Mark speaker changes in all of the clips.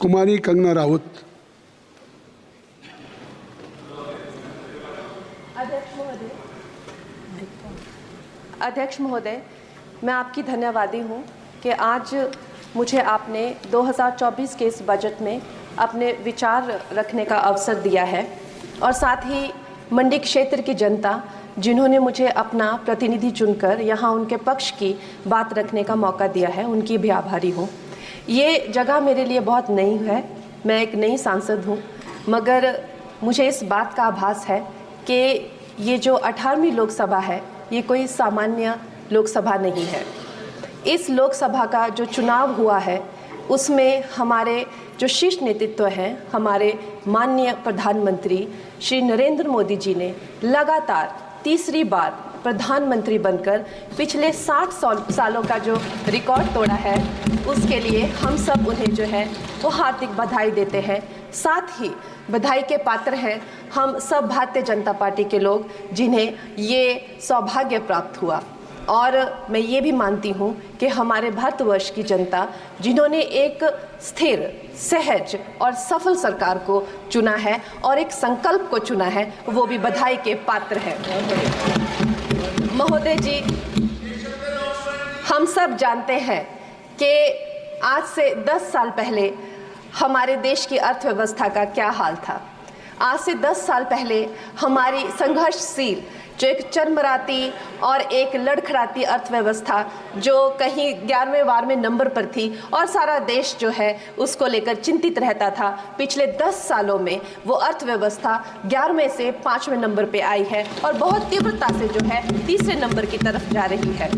Speaker 1: कुमारी कंगना राउत।
Speaker 2: अध्यक्ष महोदय, मैं आपकी धन्यवादी हूँ कि आज मुझे आपने 2024 के इस बजट में अपने विचार रखने का अवसर दिया है और साथ ही मंडी क्षेत्र की जनता जिन्होंने मुझे अपना प्रतिनिधि चुनकर यहाँ उनके पक्ष की बात रखने का मौका दिया है, उनकी भी आभारी हूँ। ये जगह मेरे लिए बहुत नई है, मैं एक नई सांसद हूँ, मगर मुझे इस बात का आभास है कि ये जो 18वीं लोकसभा है ये कोई सामान्य लोकसभा नहीं है। इस लोकसभा का जो चुनाव हुआ है उसमें हमारे जो शीर्ष नेतृत्व हैं, हमारे माननीय प्रधानमंत्री श्री नरेंद्र मोदी जी ने लगातार तीसरी बार प्रधानमंत्री बनकर पिछले 60 सालों का जो रिकॉर्ड तोड़ा है, उसके लिए हम सब उन्हें जो है वो हार्दिक बधाई देते हैं। साथ ही बधाई के पात्र हैं हम सब भारतीय जनता पार्टी के लोग जिन्हें ये सौभाग्य प्राप्त हुआ। और मैं ये भी मानती हूँ कि हमारे भारतवर्ष की जनता जिन्होंने एक स्थिर, सहज और सफल सरकार को चुना है और एक संकल्प को चुना है, वो भी बधाई के पात्र है। महोदय जी, हम सब जानते हैं कि आज से 10 साल पहले हमारे देश की अर्थव्यवस्था का क्या हाल था। आज से 10 साल पहले हमारी संघर्षशील जो एक चरमराती और एक लड़खड़ाती अर्थव्यवस्था जो कहीं 11वें नंबर पर थी और सारा देश जो है उसको लेकर चिंतित रहता था, पिछले 10 सालों में वो अर्थव्यवस्था 11वें से 5वें नंबर पे आई है और बहुत तीव्रता से जो है तीसरे नंबर की तरफ जा रही है।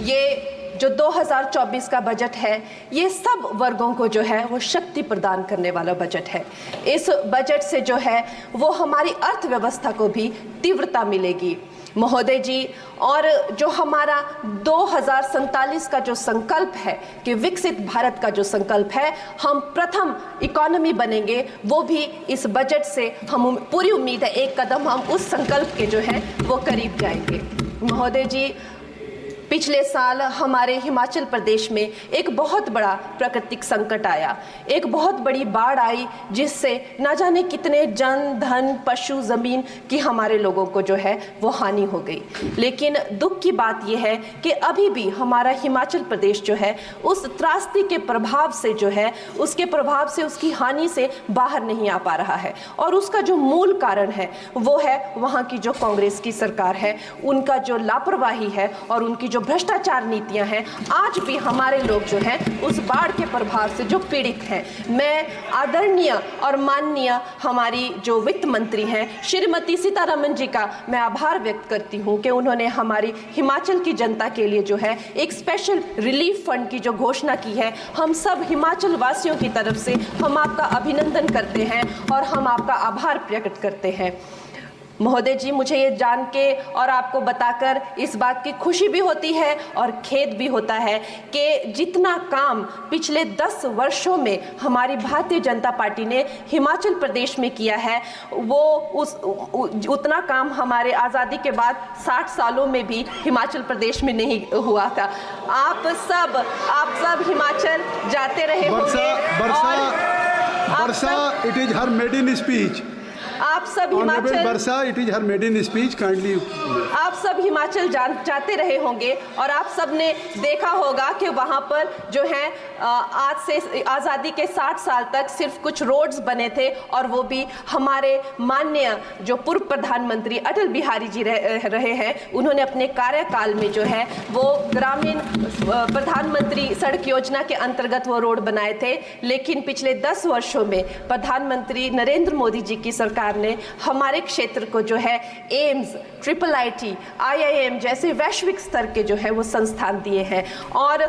Speaker 2: ये जो 2024 का बजट है ये सब वर्गों को जो है वो शक्ति प्रदान करने वाला बजट है। इस बजट से जो है वो हमारी अर्थव्यवस्था को भी तीव्रता मिलेगी महोदय जी। और जो हमारा 2047 का जो संकल्प है कि विकसित भारत का जो संकल्प है, हम प्रथम इकोनॉमी बनेंगे, वो भी इस बजट से हम पूरी उम्मीद है एक कदम हम उस संकल्प के जो है वो करीब जाएंगे। महोदय जी, पिछले साल हमारे हिमाचल प्रदेश में एक बहुत बड़ा प्राकृतिक संकट आया, एक बहुत बड़ी बाढ़ आई जिससे ना जाने कितने जन, धन, पशु, ज़मीन की हमारे लोगों को जो है वो हानि हो गई। लेकिन दुख की बात यह है कि अभी भी हमारा हिमाचल प्रदेश जो है उस त्रासदी के प्रभाव से जो है उसके प्रभाव से, उसकी हानि से बाहर नहीं आ पा रहा है। और उसका जो मूल कारण है वो है वहाँ की जो कांग्रेस की सरकार है, उनका जो लापरवाही है और उनकी भ्रष्टाचार नीतियां हैं। आज भी हमारे लोग जो हैं उस बाढ़ के प्रभाव से जो पीड़ित हैं। मैं आदरणीय और माननीय हमारी जो वित्त मंत्री हैं श्रीमती सीतारमण जी का मैं आभार व्यक्त करती हूं कि उन्होंने हमारी हिमाचल की जनता के लिए जो है एक स्पेशल रिलीफ फंड की जो घोषणा की है। हम सब हिमाचल वासियों की तरफ से हम आपका अभिनंदन करते हैं और हम आपका आभार प्रकट करते हैं। महोदय जी, मुझे ये जान के और आपको बताकर इस बात की खुशी भी होती है और खेद भी होता है कि जितना काम पिछले 10 वर्षों में हमारी भारतीय जनता पार्टी ने हिमाचल प्रदेश में किया है वो उतना काम हमारे आज़ादी के बाद 60 सालों में भी हिमाचल प्रदेश में नहीं हुआ था। आप सब हिमाचल जाते रहे होंगे।
Speaker 1: Varsha, it is her maiden speech.
Speaker 2: आप सब Himachal,
Speaker 1: Varsha, it is her maiden speech, kindly.
Speaker 2: आप सब हिमाचल जाते रहे होंगे और आप सब ने देखा होगा कि वहाँ पर जो है आज से आज़ादी के 60 साल तक सिर्फ कुछ रोड्स बने थे और वो भी हमारे माननीय जो पूर्व प्रधानमंत्री अटल बिहारी जी रहे हैं, उन्होंने अपने कार्यकाल में जो है वो ग्रामीण प्रधानमंत्री सड़क योजना के अंतर्गत वो रोड बनाए थे। लेकिन पिछले 10 वर्षों में प्रधानमंत्री नरेंद्र मोदी जी की सरकार ने हमारे क्षेत्र को जो है एम्स, IIIT, IIM जैसे वैश्विक स्तर के जो है वो संस्थान दिए हैं और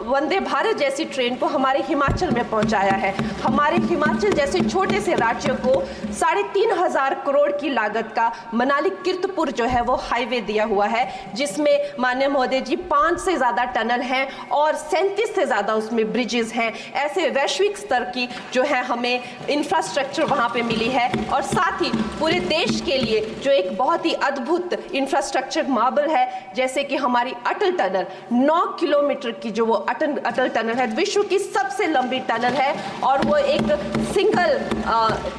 Speaker 2: वंदे भारत जैसी ट्रेन को हमारे हिमाचल में पहुंचाया है। हमारे हिमाचल जैसे छोटे से राज्य को 3,500 करोड़ की लागत का मनाली कीर्तपुर जो है वो हाईवे दिया हुआ है, जिसमें माननीय महोदय जी 5 से ज़्यादा टनल हैं और 37 से ज़्यादा उसमें ब्रिजेस हैं। ऐसे वैश्विक स्तर की जो है हमें इंफ्रास्ट्रक्चर वहाँ पे मिली है और साथ साथ ही पूरे देश के लिए जो एक बहुत ही अद्भुत इंफ्रास्ट्रक्चर मार्बल है, जैसे कि हमारी अटल टनल 9 किलोमीटर की जो वो अटल टनल है, विश्व की सबसे लंबी टनल है और वो एक सिंगल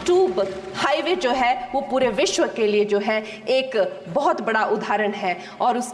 Speaker 2: ट्यूब हाईवे जो है वो पूरे विश्व के लिए जो है एक बहुत बड़ा उदाहरण है और उसके